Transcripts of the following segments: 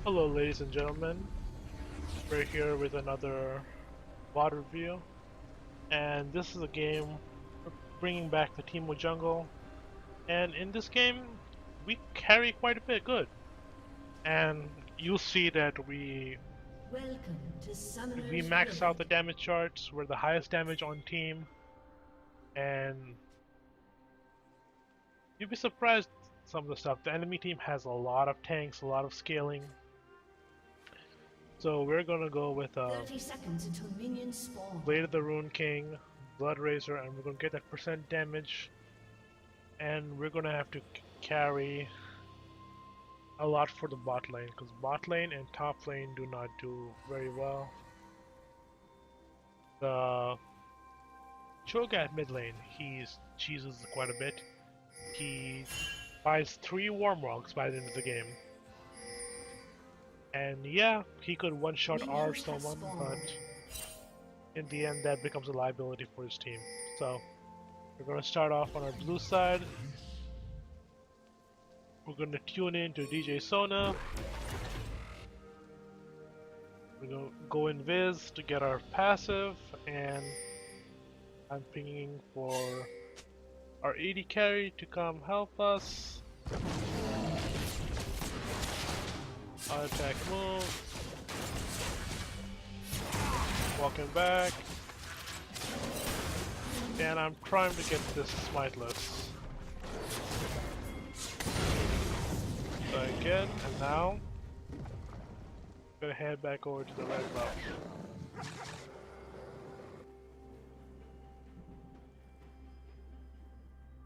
Hello, ladies and gentlemen. We're here with another VOD review, and this is a game bringing back the Teemo jungle. And in this game, we carry quite a bit good, and you'll see that Welcome to we Summoner's max out Rift. the damage charts. We're the highest damage on team, and you'll be surprised some of the stuff. The enemy team has a lot of tanks, a lot of scaling. So we're gonna go with 30 seconds until minions spawn. Blade of the Rune King, Blood Razor, and we're gonna get that percent damage, and we're gonna have to carry a lot for the bot lane because bot lane and top lane do not do very well. The Cho'Gath mid lane, he cheeses quite a bit. He buys 3 Warmogs by the end of the game. And yeah, he could one-shot R someone, but in the end that becomes a liability for his team. So we're gonna start off on our blue side. We're gonna tune in to DJ Sona. We're gonna go in Viz to get our passive, and I'm pinging for our AD carry to come help us. Attack move. Walking back. And I'm trying to get this smiteless. So again, and now I'm gonna head back over to the red buff.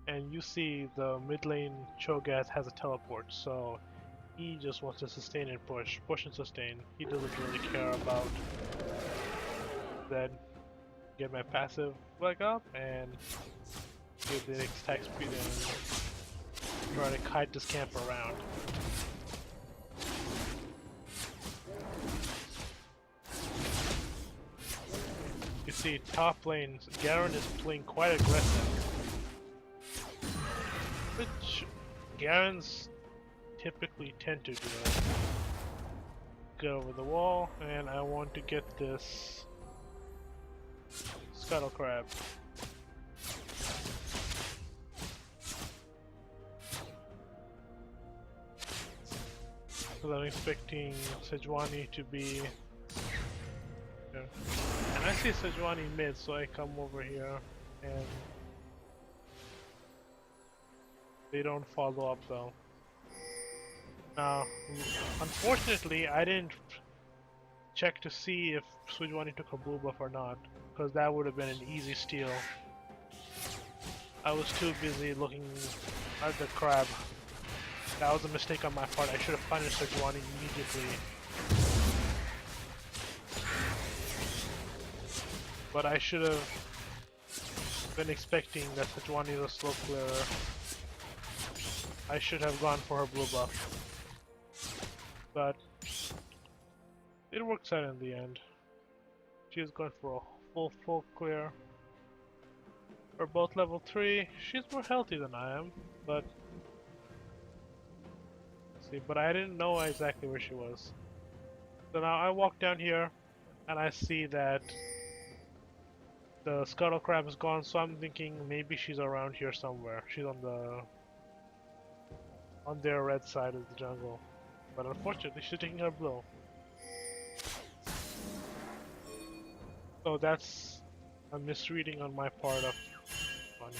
And you see the mid lane Cho'Gath has a teleport, so he just wants to sustain and push and sustain. He doesn't really care about that. Get my passive back up and get the next attack speed and try to kite this camp around. You see, top lane, Garen is playing quite aggressive, which Garens typically tend to do. Get over the wall, and I want to get this Scuttle Crab. Because I'm expecting Sejuani to be... Yeah. And I see Sejuani mid, so I come over here and they don't follow up though. Now, unfortunately, I didn't check to see if Sejuani took a blue buff or not, because that would have been an easy steal. I was too busy looking at the crab. That was a mistake on my part. I should have punished Sejuani immediately. But I should have been expecting that Sejuani is a slow clearer. I should have gone for her blue buff. But it works out in the end. She's going for a full clear. We're both level 3. She's more healthy than I am, but see, but I didn't know exactly where she was. So now I walk down here and I see that the Scuttle Crab is gone, so I'm thinking maybe she's around here somewhere. She's on their red side of the jungle. But unfortunately she's taking her blow. So that's a misreading on my part of one.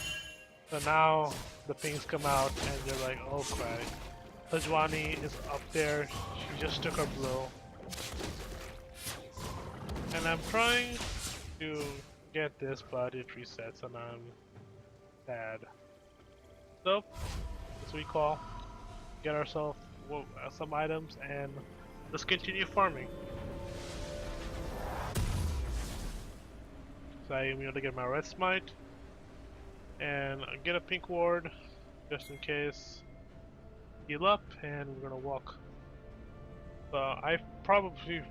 So now the pings come out and they're like, oh crap. Sejuani is up there, she just took her blow. And I'm trying to get this, but it resets and I'm sad. So, let's recall, get ourselves some items, and let's continue farming. So I'm able to get my red smite, and get a pink ward, just in case. Heal up, and we're gonna walk.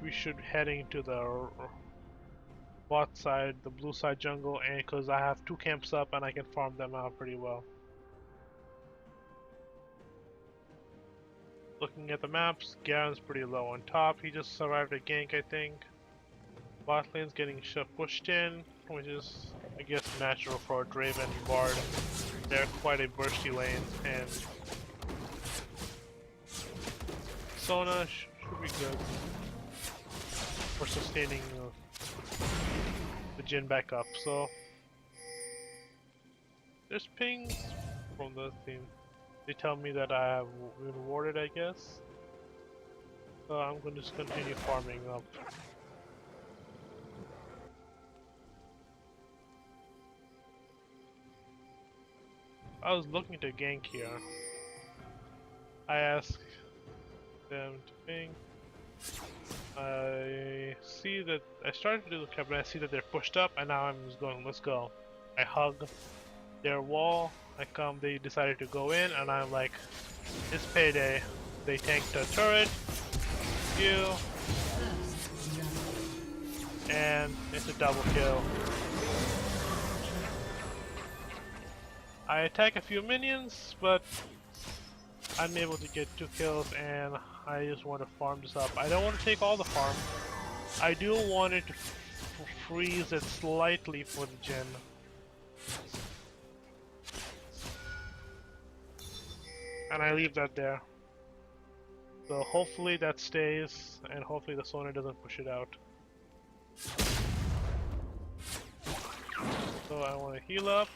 We should heading to the bot side, the blue side jungle, and because I have 2 camps up and I can farm them out pretty well. Looking at the maps, Garen's pretty low on top. He just survived a gank, I think. Bot lane's getting pushed in, which is, I guess, natural for a Draven and Bard. They're quite a bursty lane, and Sona should be good for sustaining the Jhin back up. So there's pings from the team. They tell me that I have been rewarded, I guess. So I'm going to just continue farming up. I was looking to gank here. I asked them to ping. I see that I started to do the cap, but I see that they're pushed up, and now I'm just going, let's go. I hug their wall. I come, they decided to go in, and I'm like, it's payday. They tanked a turret, you, and it's a double kill. I attack a few minions, but I'm able to get 2 kills, and I just want to farm this up. I don't want to take all the farm. I do want it to freeze it slightly for the Jhin. And I leave that there. So hopefully that stays, and hopefully the Sona doesn't push it out. So I want to heal up.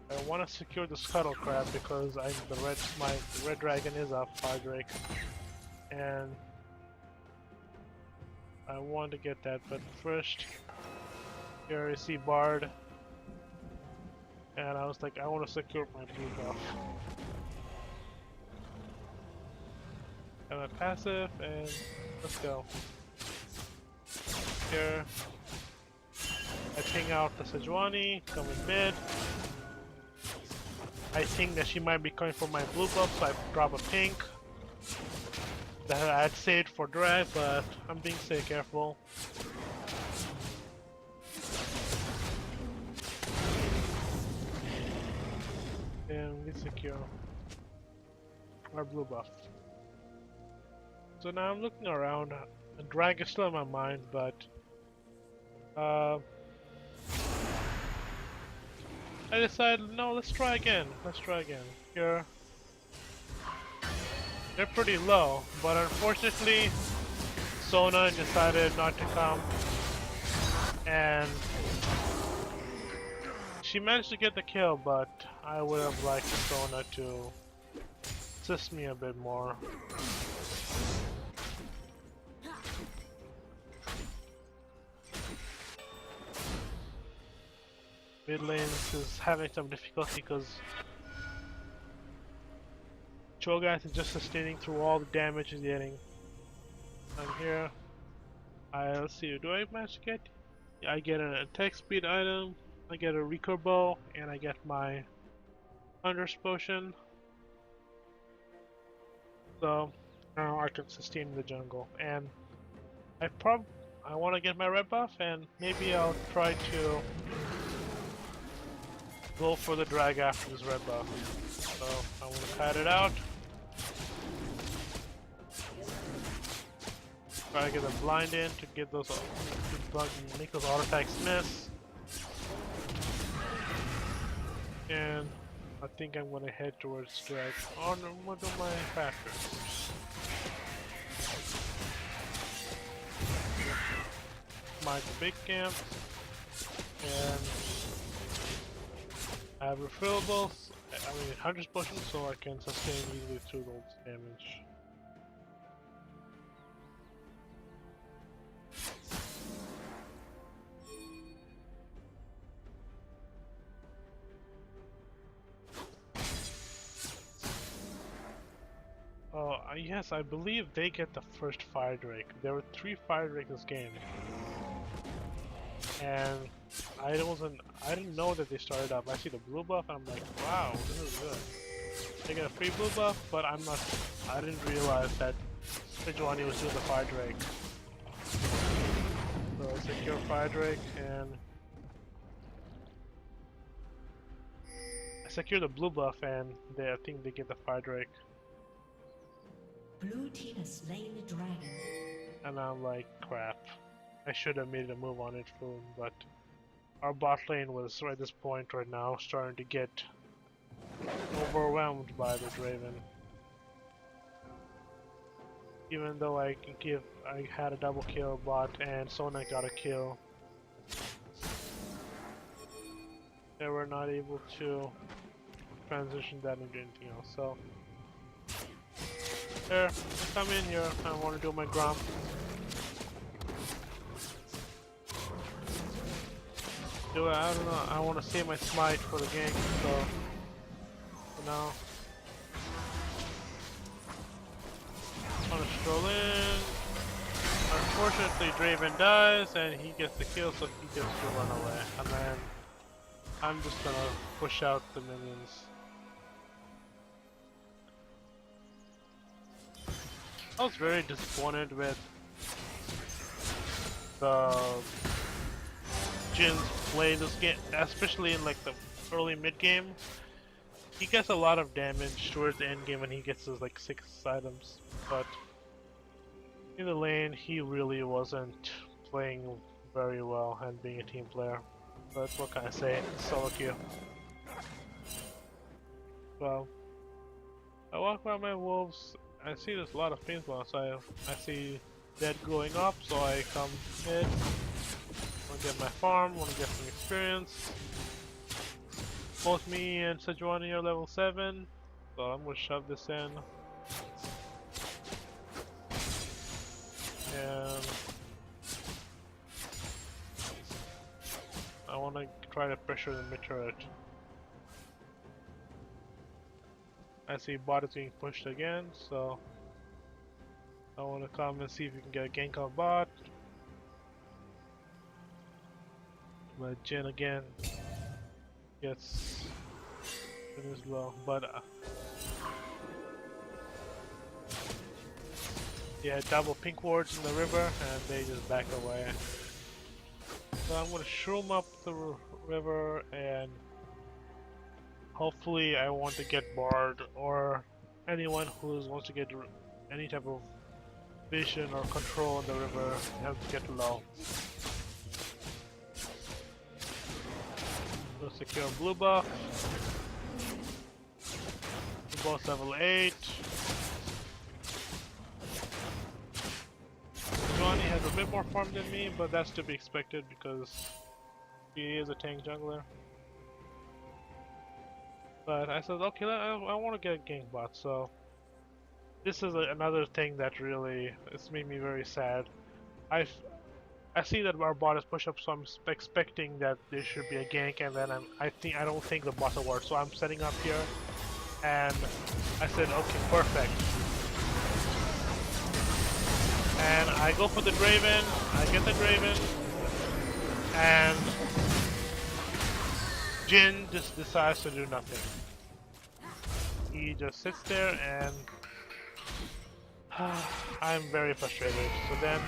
I want to secure the Scuttle Crab because my red dragon is up, Fire Drake, and I want to get that. But first, here I see Bard, and I was like, I want to secure my blue buff. And my passive, and let's go. Here, I ping out the Sejuani, come in mid. I think that she might be coming for my blue buff, so I drop a pink. That I'd saved for drag, but I'm being so careful. And we secure our blue buff. So now I'm looking around. A drag is still in my mind, but I decided, no, let's try again. Let's try again. Here, they're pretty low, but unfortunately, Sona decided not to come, and she managed to get the kill. But I would have liked Sona to assist me a bit more. Mid lane is having some difficulty because Cho'Gath is just sustaining through all the damage he's getting. I'm here. Let's see, do I manage to get? Yeah, I get an attack speed item, I get a recur bow, and I get my Hunter's potion. So now I can sustain the jungle, and I want to get my red buff, and maybe I'll try to go for the drag after this red buff. So I want to pad it out. Try to get a blind in to get those, to make those auto attacks miss. And I think I'm gonna head towards drag. Oh no, what are my factors? My big camp, and I have refillables, I mean Hunter's Potion, so I can sustain easily 2 gold damage. Yes, I believe they get the first Fire Drake. There were 3 Fire Drakes this game. And I didn't know that they started up. I see the blue buff and I'm like, wow, this is good. They get a free blue buff, but I didn't realize that Sejuani was doing the Fire Drake. So I secure Fire Drake and I secure the blue buff and I think they get the Fire Drake. Blue team has slain the dragon. And I'm like, crap. I should have made a move on it soon, but our bot lane was right at this point right now starting to get overwhelmed by the Draven. Even though I had a double kill bot and Sona got a kill, they were not able to transition that into anything else. So there, come in here. I want to do my grump. I don't know. I want to save my smite for the gank. So for now, I'm gonna stroll in. Unfortunately, Draven dies and he gets the kill, so he gets to run away. And then I'm just gonna push out the minions. I was very disappointed with the Jin's play this game, especially in like the early mid game. He gets a lot of damage towards the end game when he gets his like 6 items, but in the lane he really wasn't playing very well and being a team player. But what can I say? Solo queue. Well, I walk around my wolves. I see there's a lot of paintballs. I see dead going up, so I come in. Want to get my farm. Want to get some experience. Both me and Sejuani are level 7, so I'm gonna shove this in. And I want to try to pressure the mid turret. I see bot is being pushed again, so I want to come and see if we can get a gank on bot. But Jin again gets finished low, but yeah, double pink wards in the river and they just back away. So I'm gonna shroom up the river and hopefully I want to get Bard or anyone who wants to get any type of vision or control in the river have to get low. So secure blue buff. We're both level 8. Johnny has a bit more farm than me, but that's to be expected because he is a tank jungler. But I said, okay, I want to get a gank bot, so this is another thing that really it's made me very sad. I see that our bot is pushed up, so I'm expecting that there should be a gank, and then I don't think the bot will work, so I'm setting up here, and I said, okay, perfect. And I go for the Draven, I get the Draven, and Jin just decides to do nothing. He just sits there and I'm very frustrated. So then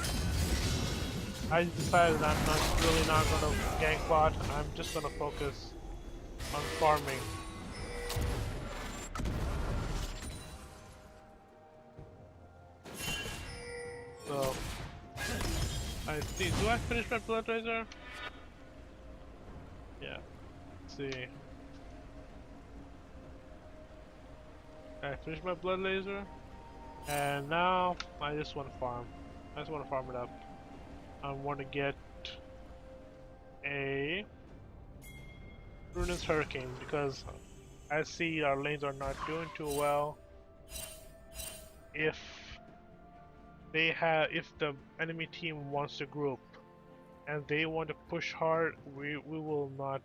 I decided I'm really not gonna gank bot, I'm just gonna focus on farming. So I see, do I finish my blood razor? Yeah. See. I finished my blood laser, and now I just want to farm. I just want to farm it up. I want to get a Ruinous Hurricane because I see our lanes are not doing too well. If the enemy team wants to group and they want to push hard, we will not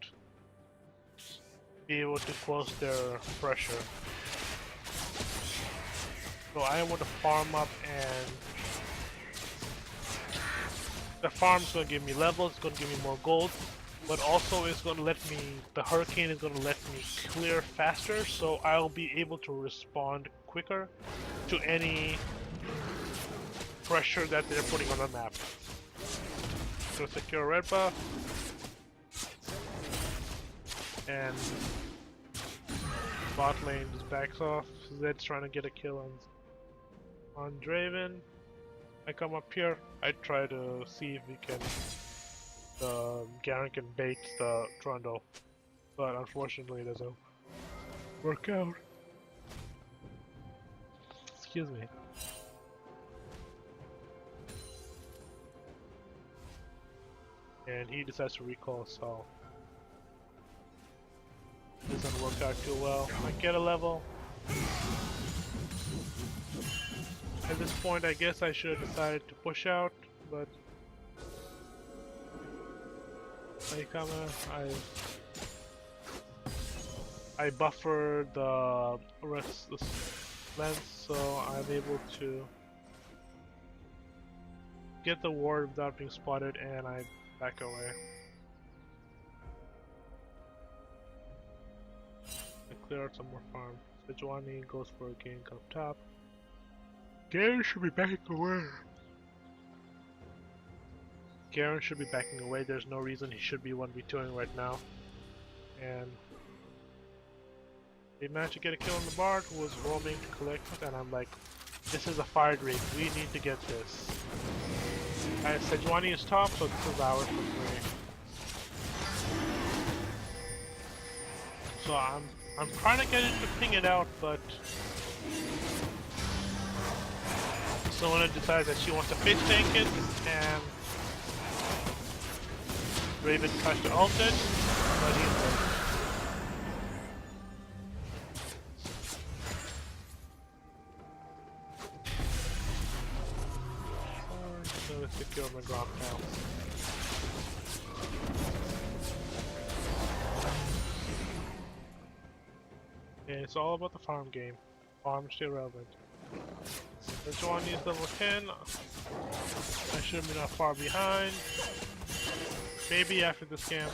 be able to close their pressure. So I want to farm up, and the farm's gonna give me levels, it's gonna give me more gold, but also it's going to let me, the hurricane is going to let me clear faster, so I'll be able to respond quicker to any pressure that they're putting on the map. So secure red buff, and bot lane just backs off. Zed's trying to get a kill on Draven. I come up here, I try to see if we can Garen can bait the Trundle, but unfortunately it doesn't work out. Excuse me. And he decides to recall, so doesn't work out too well. I get a level. At this point, I guess I should have decided to push out, but I buffer the restless lens, so I'm able to get the ward without being spotted, and I back away. I clear out some more farm. Sejuani goes for a gank up top. Garen should be backing away. Garen should be backing away. There's no reason he should be 1v2ing right now. And they managed to get a kill on the Bard, who was roaming to collect it, and I'm like, this is a fire rig. We need to get this. And Sejuani is top, so this is ours for free. So I'm trying to get it to ping it out, but someone decides that she wants to pitch tank it, and Raven tries to ult it, but he's dead. So let's secure my drop now. Yeah, it's all about the farm game. Farm stay relevant. This one needs level 10. I should be not far behind. Maybe after this camp.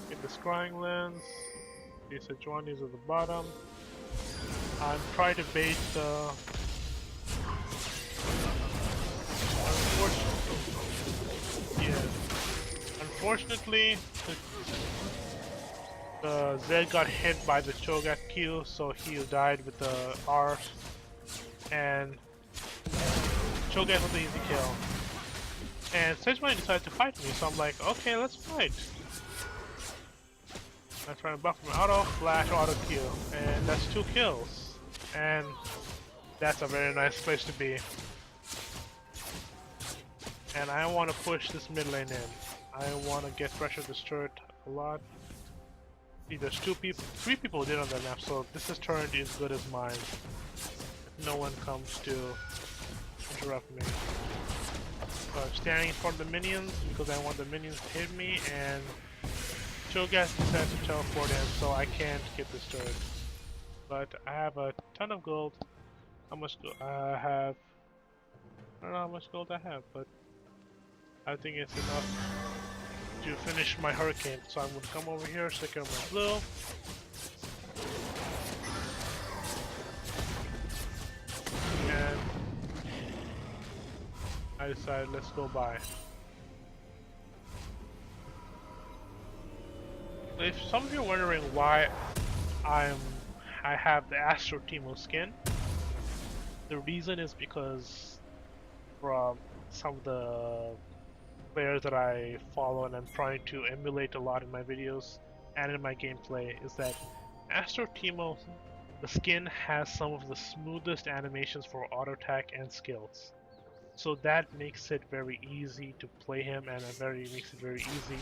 Get the scrying lens. These Sejuani's at the bottom. I'm trying to bait the. Unfortunately, the Zed got hit by the Cho'Gath Q, so he died with the R, and Cho'Gath was an easy kill. And Sejuani decided to fight me, so I'm like, okay, let's fight. I'm trying to buff my auto, flash, auto Q, and that's 2 kills. And that's a very nice place to be. And I want to push this mid lane in. I want to get pressure this turret a lot. See, there's 3 people did on that map, so this is turned as good as mine. No one comes to interrupt me. So I'm standing in front of the minions because I want the minions to hit me, and Cho'Gath decides to teleport in, so I can't get this turret. But I have a ton of gold. How much gold I have? I don't know how much gold I have, but I think it's enough to finish my hurricane. So I'm gonna come over here, secure my blue. And I decided let's go by. If some of you are wondering why I have the Astro Teemo skin, the reason is because from some of the players that I follow and I'm trying to emulate a lot in my videos and in my gameplay is that Astro Teemo, the skin has some of the smoothest animations for auto attack and skills. So that makes it very easy to play him, and makes it very easy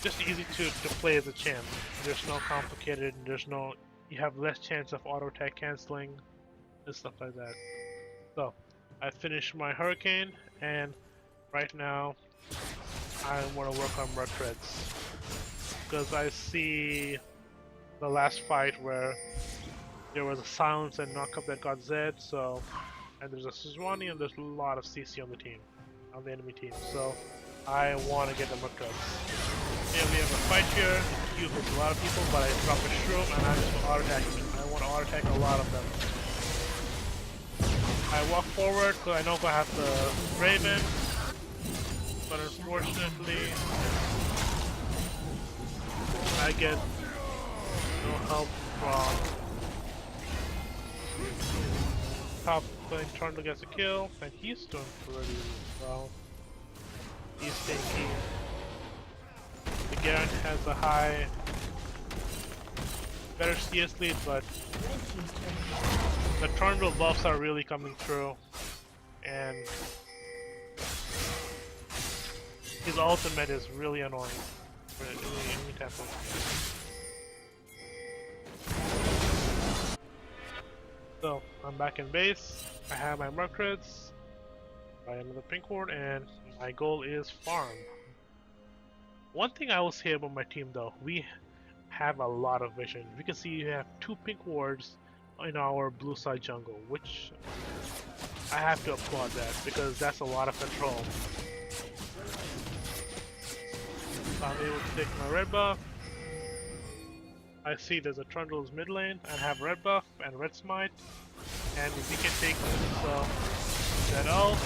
to play as a champ. There's no complicated, you have less chance of auto attack canceling and stuff like that. So I finished my hurricane, and right now I want to work on Mud Treads because I see the last fight where there was a silence and knockup that got Zed, so and there's a Sejuani and there's a lot of CC on the team, on the enemy team. So I want to get them hooked up. Yeah, we have a fight here. Q hits a lot of people, but I drop a shroom and I just auto attack them. I want to auto attack a lot of them. I walk forward, so I know I have the Raven, but unfortunately, I get no help from top lane. Trundle gets a kill, and he's doing pretty well. He's tanky. The Garen has a high, better CS lead, but the Trundle buffs are really coming through, and his ultimate is really annoying for any type of. So I'm back in base. I have my Mercrits, I am in the pink ward, and my goal is farm. One thing I will say about my team though, we have a lot of vision. You can see you have 2 pink wards in our blue side jungle, which I have to applaud that because that's a lot of control. So I'm able to take my red buff. I see there's a Trundle's mid lane and have red buff and red smite, and we can take Zed ult,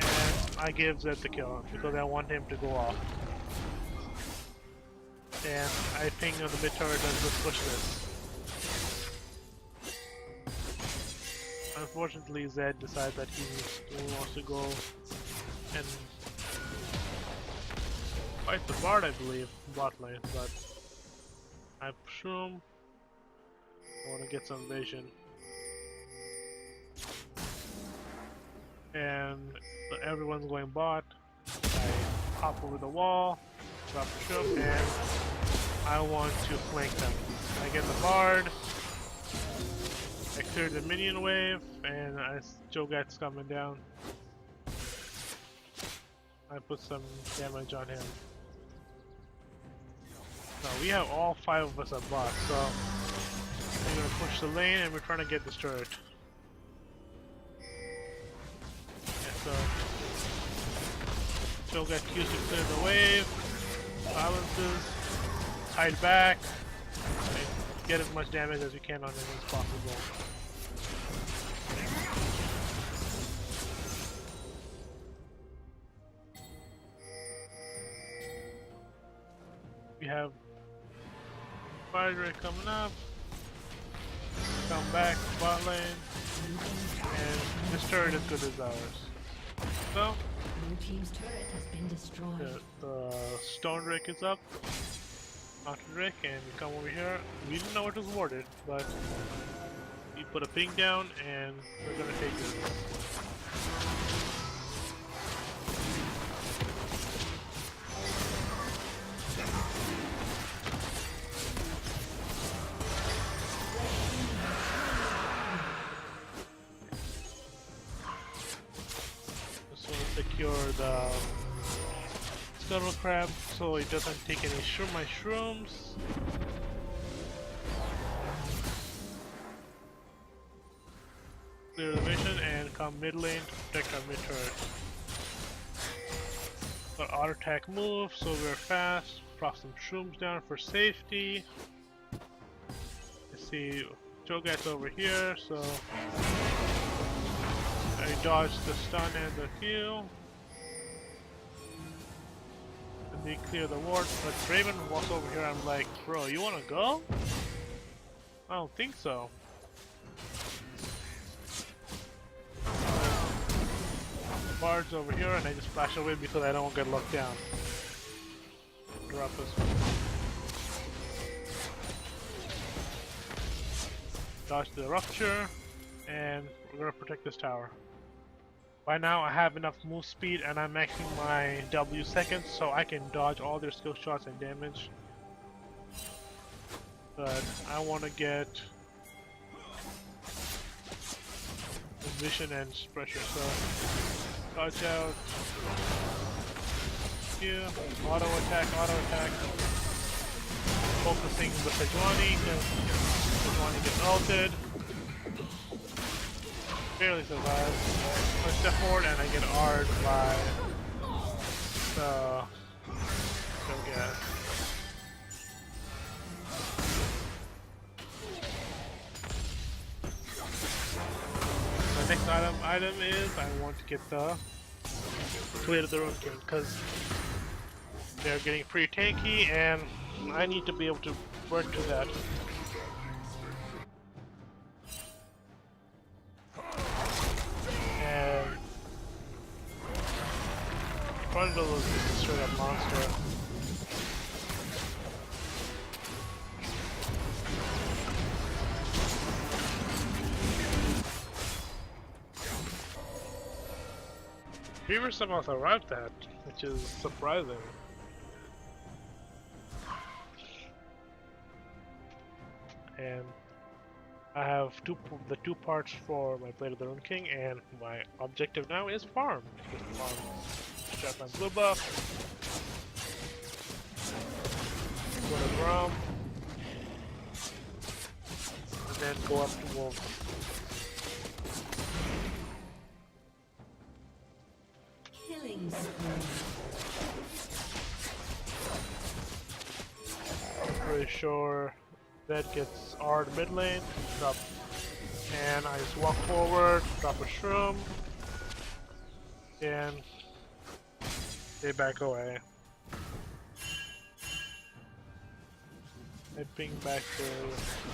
and I give Zed the kill because I want him to go off. And I ping on the mid turret and just push this. Unfortunately, Zed decides that he wants to go and fight the Bard, I believe, bot lane, but I presume I want to get some vision. And everyone's going bot. I hop over the wall, drop the ship, and I want to flank them. I get the Bard, I clear the minion wave, and Cho'Gath's coming down. I put some damage on him. Now we have all 5 of us at bot, so we're gonna push the lane and we're trying to get this turret. Yeah, so Cho'Gath Q's to clear the wave, silences, hide back, and get as much damage as we can on him as possible. We have Fire Drake coming up, come back, bot lane, and this turret is good as ours. So, Blue team's turret has been destroyed. the Stone Drake is up, Mountain Drake, and we come over here. We didn't know it was warded, but we put a ping down and we're gonna take this. Secure the Scuttle Crab so it doesn't take any my shrooms. Clear the vision and come mid lane to protect our mid turret. Got auto attack move, so we're fast. Drop some shrooms down for safety. You see Cho'Gath's over here, so I dodged the stun and the heal. And they clear the ward, but Raven walks over here. I'm like, bro, you wanna go? I don't think so. The Bard's over here, and I just flash away because I don't get locked down. Drop this one. Dodge the rupture, and we're gonna protect this tower. By now I have enough move speed and I'm maxing my W seconds so I can dodge all their skill shots and damage. But I want to get vision and pressure, so dodge out, Q, auto attack, focusing the Sejuani, and Sejuani gets ulted. Barely survives. I step forward and I get R'd by the Cho'Gath. The next item is I want to get the Blade of the Ruined King because they're getting pretty tanky and I need to be able to work to that. And Trundle is just a straight up monster. Beaver somehow survived that, which is surprising. And I have the two parts for my Blade of the Ruined King, and my objective now is farm. Just farm. Strap my blue buff. Go to Grom. And then go up to Wolves. Killing spree. I'm pretty sure that gets R'd mid lane, drop, and I just walk forward, drop a shroom, and they back away. I ping back to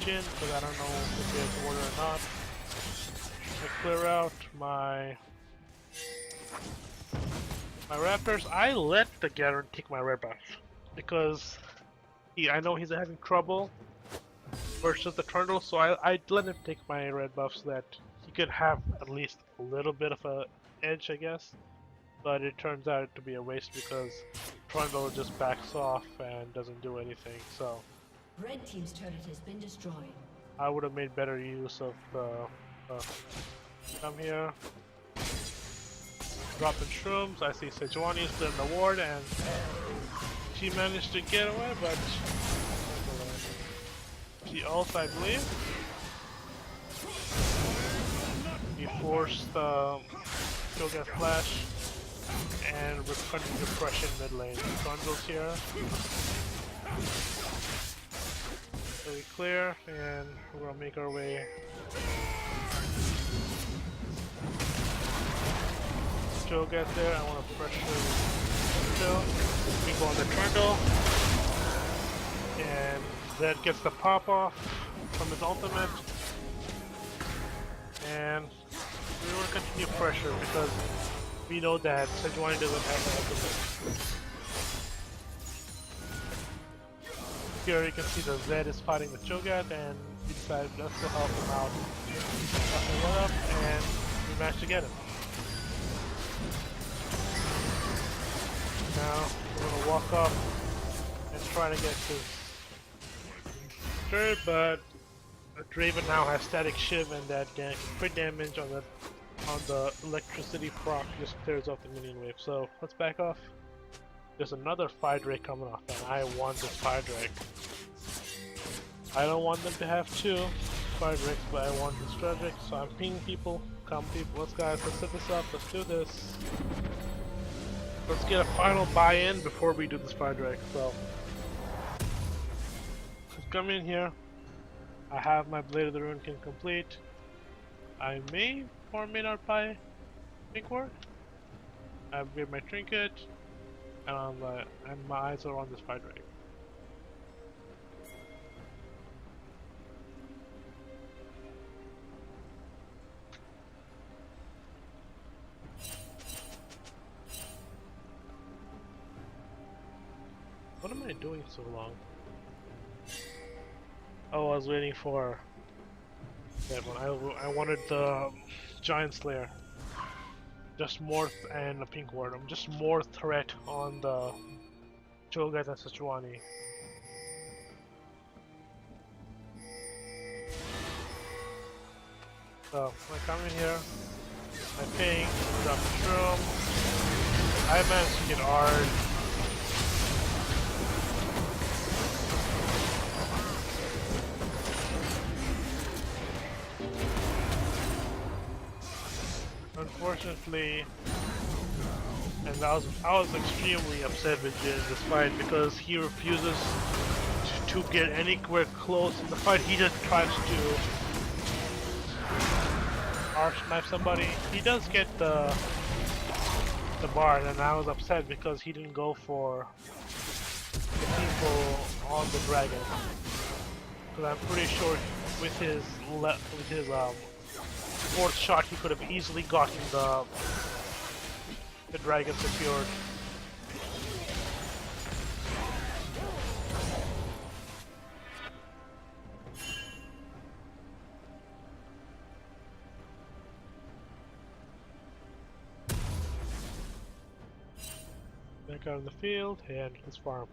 Jin because I don't know if he has water or not. I clear out my raptors. I let the Garen take my red buff because I know he's having trouble versus the Trundle, so I let him take my red buff so that he could have at least a little bit of a edge, I guess. But it turns out to be a waste because Trundle just backs off and doesn't do anything, so Red team's turret has been destroyed. I would have made better use of the come here. Dropping shrooms. I see Sejuani is still in the ward and she managed to get away, but she ults, I believe. He forced the Cho'Gath flash and we're cutting depression mid lane. Trundle's here. So we clear and we're gonna make our way. Cho'Gath there, I want to pressure still. We go on the Trundle. And that gets the pop off from his ultimate. And we want to continue pressure because we know that Sejuani doesn't have an ultimate. Here you can see the Zed is fighting with Cho'Gath and we decided just to help him out. Up and we managed to get him. Now we're gonna walk up and try to get this turret, but Draven now has static shiv and that crit damage on the electricity proc just clears off the minion wave. So let's back off. There's another fire drake coming off and I want this fire drake. I don't want them to have two fire drakes, but I want this drake, so I'm pinging people. Come people, let's set this up, let's do this. Let's get a final buy-in before we do this fire drake. So let's come in here. I have my Blade of the Ruined King complete. I may or may not buy pink ward. I've got my trinket, and my eyes are on this fire drake. What am I doing so long? Oh, I was waiting for that one. I wanted the Giant Slayer. Just more and a pink ward. I'm just more threat on the Cho'Gath and Sejuani. So I come in here, I ping, drop the shroom. I managed to get R'd. unfortunately, and I was extremely upset with Jin in this fight because he refuses to get anywhere close in the fight. He just tries to arch knife somebody. He does get the bar, and I was upset because he didn't go for the people on the dragon. Because I'm pretty sure with his fourth shot, he could have easily gotten the dragon secured. Back out in the field, and let's farm.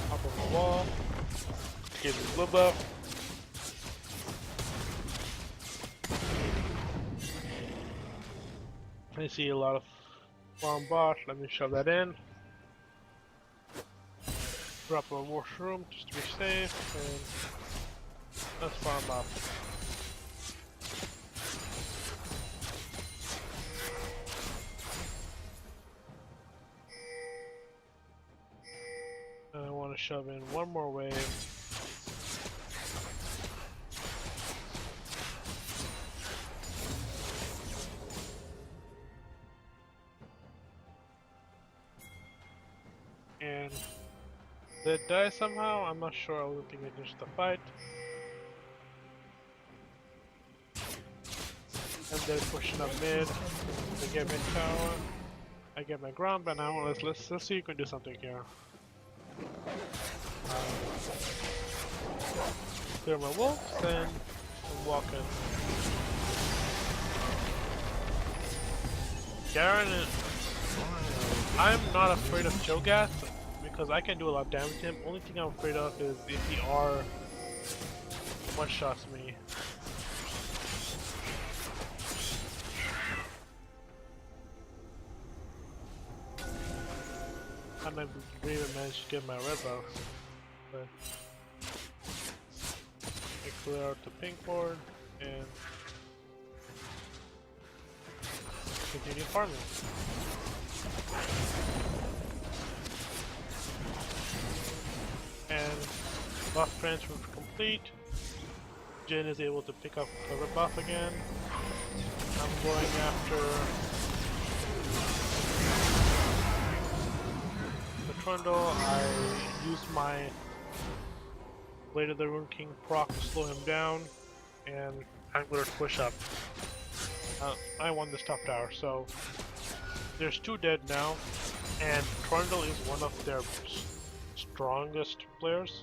Hop on the wall. Get his blue buff. I see a lot of farm bot. Let me shove that in. Drop a washroom just to be safe, and let's farm up. I want to shove in one more wave. And did it die somehow? I'm not sure. I was looking at just the fight. And they're pushing up mid. They get mid tower. I get my ground, but now let's see if you can do something here. Clear my wolves and I'm walking. Garen, I'm not afraid of Cho'Gath because I can do a lot of damage to him. Only thing I'm afraid of is if he one-shots me. I might even manage to get my red buff, but I clear out the pink board and continue farming. And buff transfer complete. Jin is able to pick up the red buff again. I'm going after Trundle. I used my Blade of the Rune King proc to slow him down, and I'm going to push up. I won this top tower, so there's 2 dead now, and Trundle is one of their strongest players,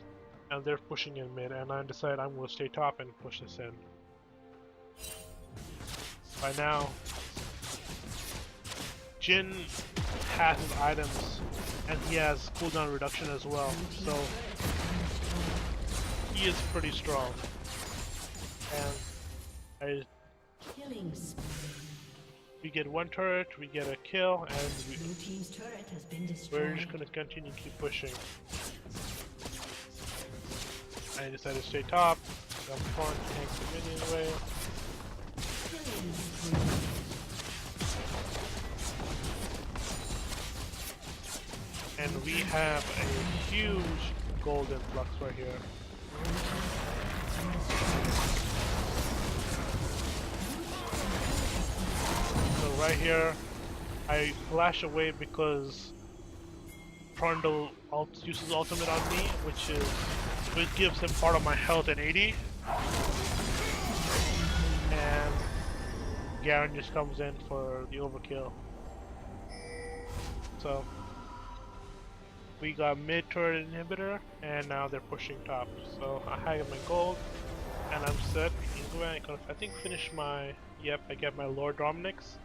and they're pushing in mid, and I decided I'm going to stay top and push this in. By now, Jin has his items, and he has cooldown reduction as well, so he is pretty strong. And we get 1 turret, we get a kill, and we're just gonna continue to keep pushing. I decided to stay top. I'm fun, tank the minion away. And we have a huge golden flux right here. So right here, I flash away because Trundle uses ultimate on me, which gives him part of my health at 80. And Garen just comes in for the overkill. So we got mid turret inhibitor, and now they're pushing top. So I have my gold, and I'm set. I think finish my, yep, I get my Lord Dominic's,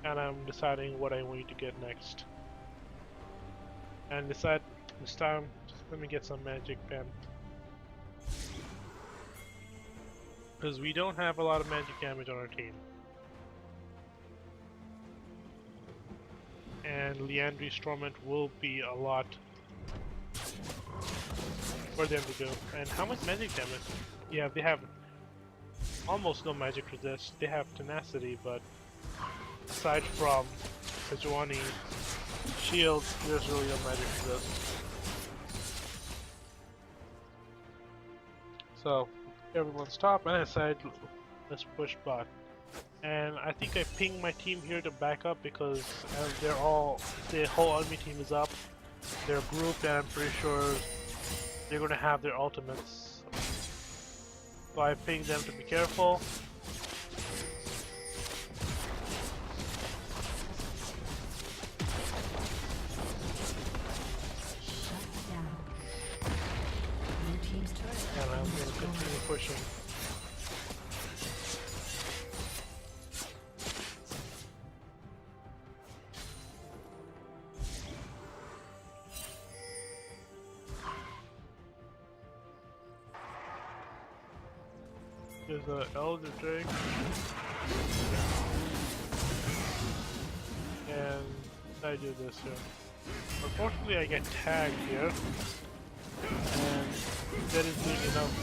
and I'm deciding what I need to get next. And decide this time, just let me get some magic pen. Because we don't have a lot of magic damage on our team. and Liandry's Torment will be a lot for them to do. And how much magic damage? Yeah, they have almost no magic resist. They have tenacity, but aside from Sejuani shield, there's really no magic resist. So everyone's top, and I decided let's push bot. And I think I pinged my team here to back up because the whole enemy team is up. They're grouped, and I'm pretty sure they're gonna have their ultimates. So I pinged them to be careful. And I'm gonna continue pushing. There's an Elder Drake. And I do this here. Unfortunately I get tagged here. And that is doing enough.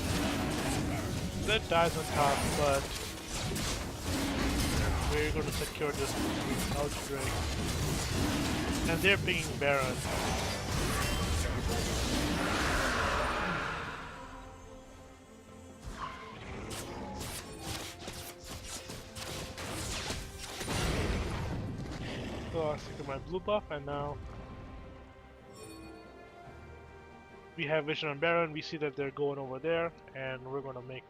That dies on top, but we're gonna secure this Elder Drake. And they're pinging Baron. So I secure my blue buff, and now we have vision on Baron. We see that they're going over there, and we're gonna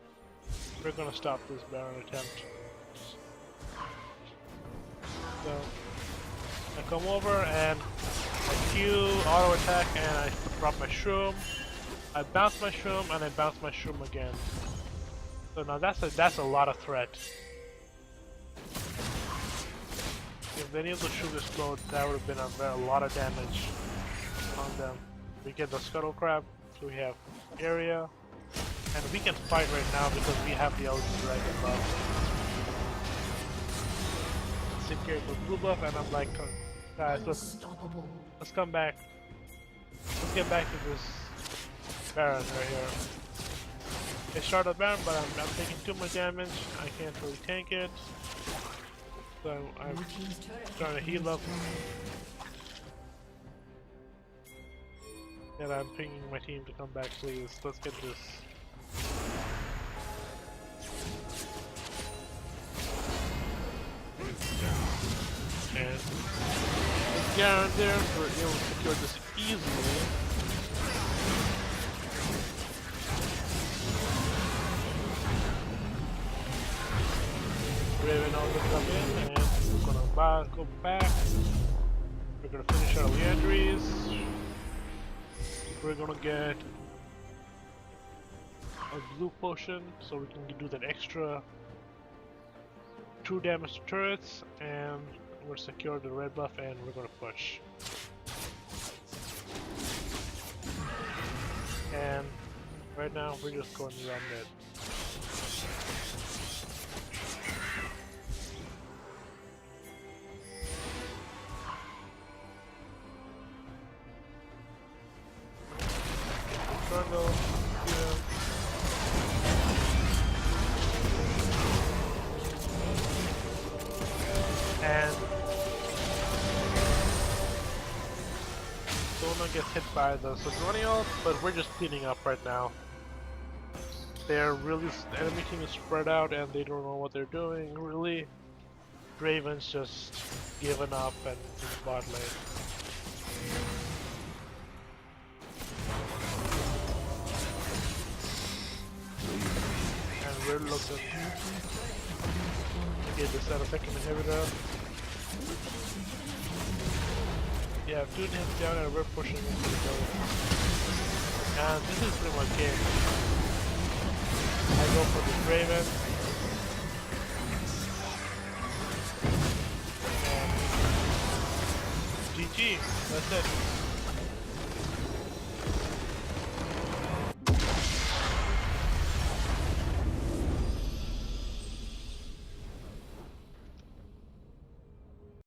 stop this Baron attempt. So I come over and I Q auto attack, and I drop my shroom. I bounce my shroom, and I bounce my shroom again. So now that's a lot of threat. If any of the shrooms explode, that would have been a lot of damage on them. We get the Scuttle Crab, so we have area, and we can fight right now because we have the Elder Dragon buff. Secure the blue buff, and I'm like, guys, let's come back. Let's get back to this Baron right here. They start the Baron, but I'm taking too much damage. I can't really tank it. So I'm trying to heal up. And I'm pinging my team to come back, please. Let's get this. And Garen there, we're able to secure this easily. Raven also come in, and we're gonna go back. We're gonna finish our Liandry's. We're gonna get a blue potion so we can do that extra 2 damage to turrets, and we're secure the red buff, and we're gonna push. And right now we're just going to run mid. Struggle, and Sona gets hit by the Sejuani, but we're just cleaning up right now. The enemy team is spread out and they don't know what they're doing, really. Draven's just given up and in bot lane. And we're looking to get this out of second inhibitor. Yeah, 2 hits down and we're pushing into the building. And this is pretty much game. I go for the Raven. And GG, that's it.